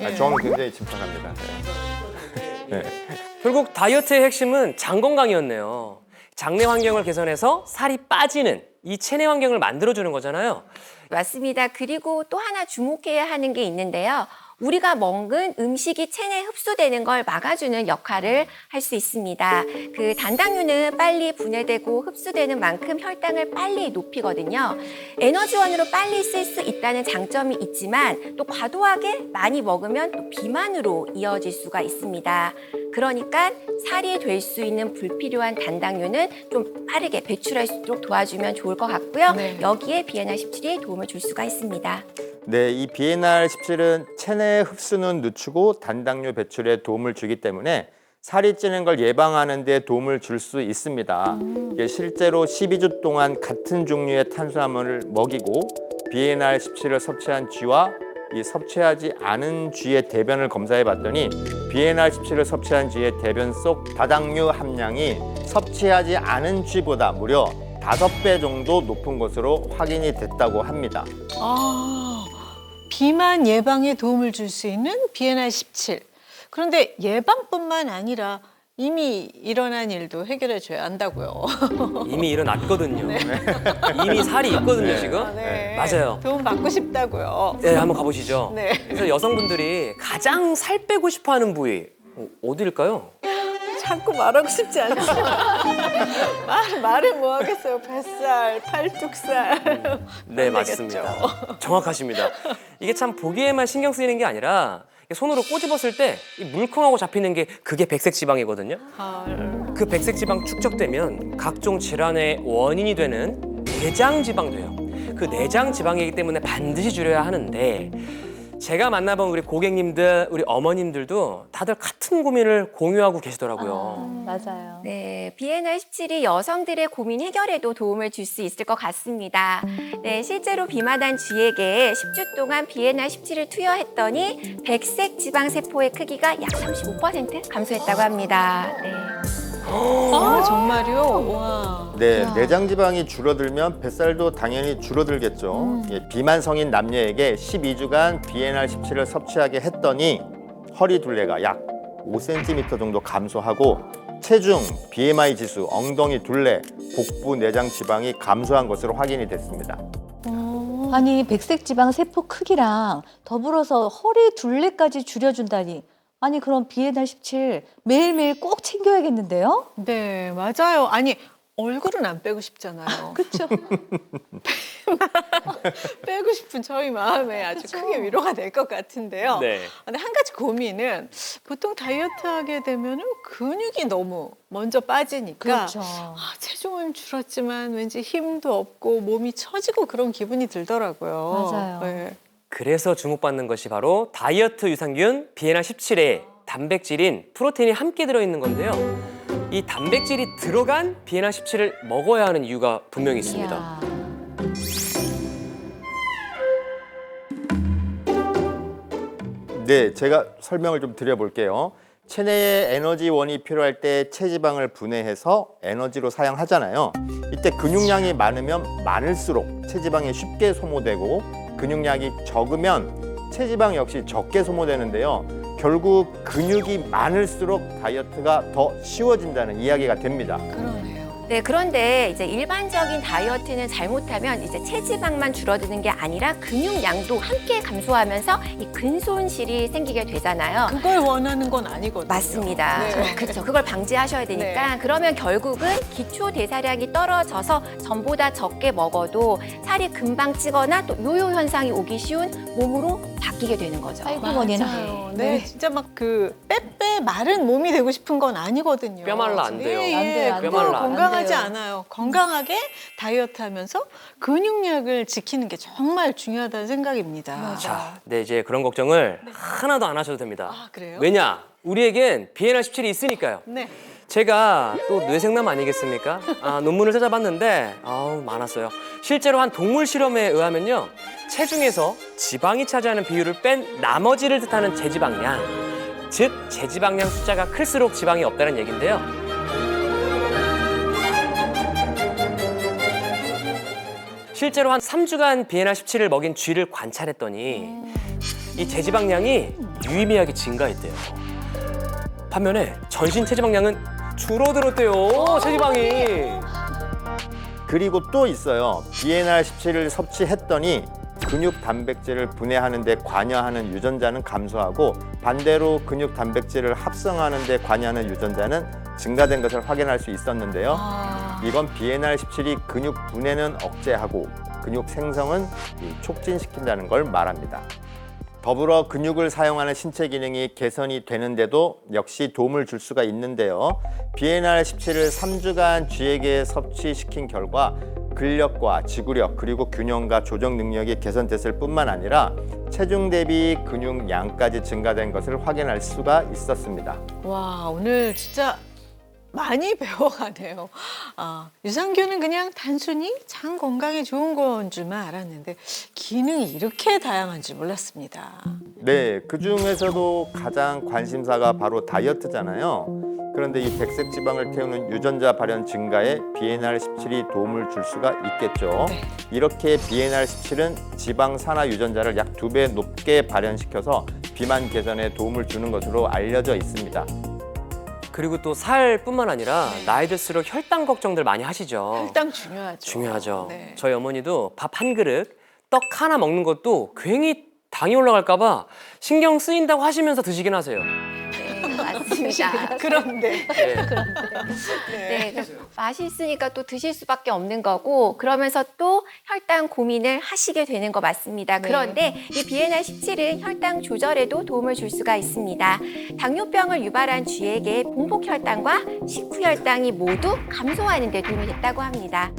아, 저는 굉장히 침착합니다. 네. 결국 다이어트의 핵심은 장 건강이었네요. 장내 환경을 개선해서 살이 빠지는 이 체내 환경을 만들어주는 거잖아요. 맞습니다. 그리고 또 하나 주목해야 하는 게 있는데요. 우리가 먹은 음식이 체내에 흡수되는 걸 막아주는 역할을 할 수 있습니다. 그 단당류는 빨리 분해되고 흡수되는 만큼 혈당을 빨리 높이거든요. 에너지원으로 빨리 쓸 수 있다는 장점이 있지만 또 과도하게 많이 먹으면 또 비만으로 이어질 수가 있습니다. 그러니까 살이 될 수 있는 불필요한 단당류는 좀 빠르게 배출할 수 있도록 도와주면 좋을 것 같고요. 네. 여기에 비엔알 17이 도움을 줄 수가 있습니다. 네, 이 비엔알 17은 체내 흡수는 늦추고 단당류 배출에 도움을 주기 때문에 살이 찌는 걸 예방하는 데 도움을 줄 수 있습니다. 이게 실제로 12주 동안 같은 종류의 탄수화물을 먹이고 비엔알 17을 섭취한 쥐와 이 섭취하지 않은 쥐의 대변을 검사해 봤더니 비엔알 17을 섭취한 쥐의 대변 속 다당류 함량이 섭취하지 않은 쥐보다 무려 5배 정도 높은 것으로 확인이 됐다고 합니다. 아, 비만 예방에 도움을 줄 수 있는 비엔알 17. 그런데 예방뿐만 아니라 이미 일어난 일도 해결해 줘야 한다고요. 이미 일어났거든요. 이미 살이 있거든요, 지금. 아, 네. 맞아요. 도움 받고 싶다고요. 네, 한번 가보시죠. 네. 그래서 여성분들이 가장 살 빼고 싶어하는 부위 어디일까요? 자꾸 말하고 싶지 않지만 말을 뭐 하겠어요. 뱃살, 팔뚝살. 네, 안 맞습니다. 정확하십니다. 이게 참 보기에만 신경 쓰이는 게 아니라 손으로 꼬집었을 때 이 물컹하고 잡히는 게 그게 백색 지방이거든요. 그 백색 지방 축적되면 각종 질환의 원인이 되는 내장 지방 돼요. 그 내장 지방이기 때문에 반드시 줄여야 하는데 제가 만나본 우리 고객님들, 우리 어머님들도 다들 같은 고민을 공유하고 계시더라고요. 맞아요. 네, 비엔알 17이 여성들의 고민 해결에도 도움을 줄 수 있을 것 같습니다. 네, 실제로 비만한 쥐에게 10주 동안 비엔알 17을 투여했더니 백색 지방 세포의 크기가 약 35% 감소했다고 합니다. 네. 아, 정말요? 와. 네, 내장 지방이 줄어들면 뱃살도 당연히 줄어들겠죠. 예, 비만 성인 남녀에게 12주간 비엔알 17을 섭취하게 했더니 허리 둘레가 약 5cm 정도 감소하고 체중, BMI 지수, 엉덩이 둘레, 복부 내장 지방이 감소한 것으로 확인이 됐습니다. 아니 백색 지방 세포 크기랑 더불어서 허리 둘레까지 줄여준다니. 아니 그럼 비엔알 17 매일매일 꼭 챙겨야겠는데요? 네, 맞아요. 아니, 얼굴은 안 빼고 싶잖아요. 그렇죠. 빼고 싶은 저희 마음에 아주 크게 위로가 될 것 같은데요. 네. 근데 한 가지 고민은 보통 다이어트 하게 되면은 근육이 너무 먼저 빠지니까 그렇죠. 아, 체중은 줄었지만 왠지 힘도 없고 몸이 처지고 그런 기분이 들더라고요. 맞아요. 네. 그래서 주목받는 것이 바로 다이어트 유산균 비엔알 17에 단백질인 프로테인이 함께 들어있는 건데요. 이 단백질이 들어간 비엔알 17을 먹어야 하는 이유가 분명히 있습니다. 이야. 네, 제가 설명을 좀 드려볼게요. 체내에 에너지원이 필요할 때 체지방을 분해해서 에너지로 사용하잖아요. 이때 근육량이 많으면 많을수록 체지방이 쉽게 소모되고 근육량이 적으면 체지방 역시 적게 소모되는데요. 결국 근육이 많을수록 다이어트가 더 쉬워진다는 이야기가 됩니다. 그러네요. 네, 그런데 이제 일반적인 다이어트는 잘못하면 이제 체지방만 줄어드는 게 아니라 근육량도 함께 감소하면서 이 근손실이 생기게 되잖아요. 그걸 원하는 건 아니거든요. 맞습니다. 네. 그렇죠. 그걸 방지하셔야 되니까 그러면 결국은 기초 대사량이 떨어져서 전보다 적게 먹어도 살이 금방 찌거나 또 요요 현상이 오기 쉬운 몸으로 바뀌게 되는 거죠. 아이고 머니나. 맞아요. 네, 진짜 막 그 빼빼 마른 몸이 되고 싶은 건 아니거든요. 뼈 말라 안 돼요. 예, 안 돼요, 안 뼈 그거 말라 안 건강하지 돼요. 않아요. 건강하게 다이어트하면서 근육량을 지키는 게 정말 중요하다는 생각입니다. 자, 네, 이제 그런 걱정을 하나도 안 하셔도 됩니다. 아, 그래요? 왜냐? 우리에겐 BNR17이 있으니까요. 네. 제가 또 뇌생남 아니겠습니까? 논문을 찾아봤는데 많았어요. 실제로 한 동물 실험에 의하면요. 체중에서 지방이 차지하는 비율을 뺀 나머지를 뜻하는 제지방량, 즉 제지방량 숫자가 클수록 지방이 없다는 얘기인데요. 실제로 한 3주간 BNR17을 먹인 쥐를 관찰했더니 이 제지방량이 유의미하게 증가했대요. 반면에 전신 체지방량은 줄어들었대요. 체지방이. 그리고 또 있어요. BNR17을 섭취했더니 근육 단백질을 분해하는 데 관여하는 유전자는 감소하고 반대로 근육 단백질을 합성하는 데 관여하는 유전자는 증가된 것을 확인할 수 있었는데요. 이건 BNR17이 근육 분해는 억제하고 근육 생성은 촉진시킨다는 걸 말합니다. 더불어 근육을 사용하는 신체 기능이 개선이 되는데도 역시 도움을 줄 수가 있는데요. BNR17을 3주간 쥐에게 섭취시킨 결과 근력과 지구력 그리고 균형과 조정 능력이 개선됐을 뿐만 아니라 체중 대비 근육량까지 증가된 것을 확인할 수가 있었습니다. 와, 오늘 진짜 많이 배워가네요. 유산균은 그냥 단순히 장 건강에 좋은 건 줄만 알았는데 기능이 이렇게 다양한 줄 몰랐습니다. 네, 그 중에서도 가장 관심사가 바로 다이어트잖아요. 그런데 이 백색 지방을 태우는 유전자 발현 증가에 BNR17이 도움을 줄 수가 있겠죠. 이렇게 BNR17은 지방 산화 유전자를 약 2배 높게 발현시켜서 비만 개선에 도움을 주는 것으로 알려져 있습니다. 그리고 또 살뿐만 아니라 나이 들수록 혈당 걱정들 많이 하시죠. 혈당 중요하죠. 중요하죠. 네. 저희 어머니도 밥 한 그릇, 떡 하나 먹는 것도 괜히 당이 올라갈까 봐 신경 쓰인다고 하시면서 드시긴 하세요. 네, 맞습니다. 그런데 네. 네, 맛이 있으니까 또 드실 수밖에 없는 거고 그러면서 또 혈당 고민을 하시게 되는 거 맞습니다. 그런데 이 BNR17은 혈당 조절에도 도움을 줄 수가 있습니다. 당뇨병을 유발한 쥐에게 봉복 혈당과 식후 혈당이 모두 감소하는 데 도움이 됐다고 합니다.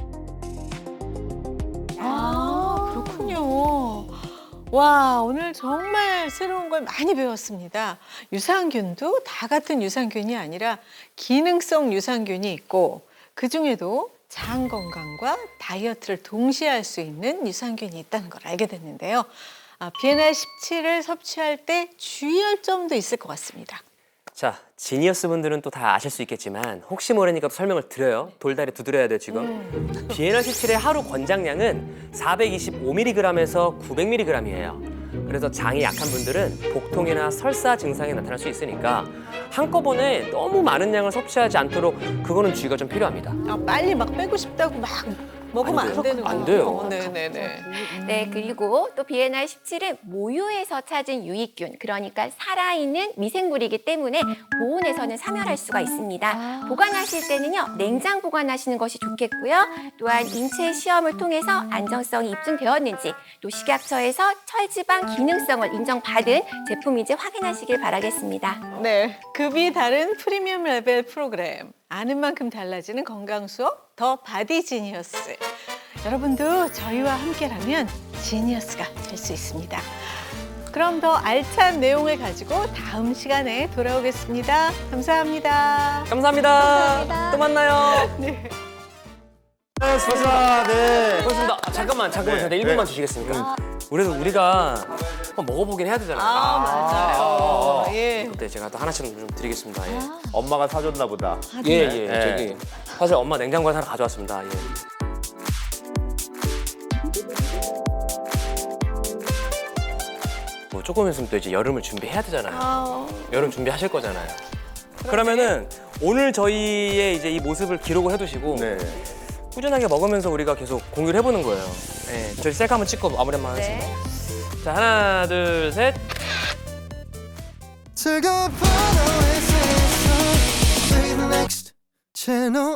그렇군요. 와, 오늘 정말 새로운 걸 많이 배웠습니다. 유산균도 다 같은 유산균이 아니라 기능성 유산균이 있고 그중에도 장 건강과 다이어트를 동시에 할 수 있는 유산균이 있다는 걸 알게 됐는데요. BNR17을 섭취할 때 주의할 점도 있을 것 같습니다. 자, 지니어스 분들은 또 다 아실 수 있겠지만 혹시 모르니까 또 설명을 드려요. 돌다리 두드려야 돼요, 지금. BNR17의 하루 권장량은 425mg에서 900mg이에요. 그래서 장이 약한 분들은 복통이나 설사 증상이 나타날 수 있으니까 한꺼번에 너무 많은 양을 섭취하지 않도록 그거는 주의가 좀 필요합니다. 빨리 막 빼고 싶다고 막 먹으면 안 되는 안 거죠. 돼요. 네네네. 네, 그리고 또 BNR17은 모유에서 찾은 유익균, 그러니까 살아있는 미생물이기 때문에 보온에서는 사멸할 수가 있습니다. 보관하실 때는요, 냉장 보관하시는 것이 좋겠고요. 또한 인체 시험을 통해서 안정성이 입증되었는지, 또 식약처에서 철지방 기능성을 인정받은 제품인지 확인하시길 바라겠습니다. 네, 급이 다른 프리미엄 레벨 프로그램 아는 만큼 달라지는 건강 수업 더 바디 지니어스. 여러분도 저희와 함께라면 지니어스가 될 수 있습니다. 그럼 더 알찬 내용을 가지고 다음 시간에 돌아오겠습니다. 감사합니다. 감사합니다. 또 만나요. 네. 수고하셨습니다. 네. 고맙습니다. 잠깐만, 네, 저 1분만 네. 주시겠습니까? 우리가 한번 먹어보긴 해야 되잖아요. 맞아요. 예. 그때 제가 또 하나씩 좀 드리겠습니다. 예. 엄마가 사줬나 보다. 예, 네. 예. 저기 사실 엄마 냉장고에 하나 가져왔습니다. 예. 뭐 조금 있으면 또 이제 여름을 준비해야 되잖아요. 여름 준비하실 거잖아요. 그러면은 오늘 저희의 이제 이 모습을 기록을 해두시고 네. 꾸준하게 먹으면서 우리가 계속 공유를 해보는 거예요. 네, 저희 셀카 한번 찍고 마무리 한번 하겠습니다. 자, 하나, 둘, 셋. 즐거운 오아시스 Play the next channel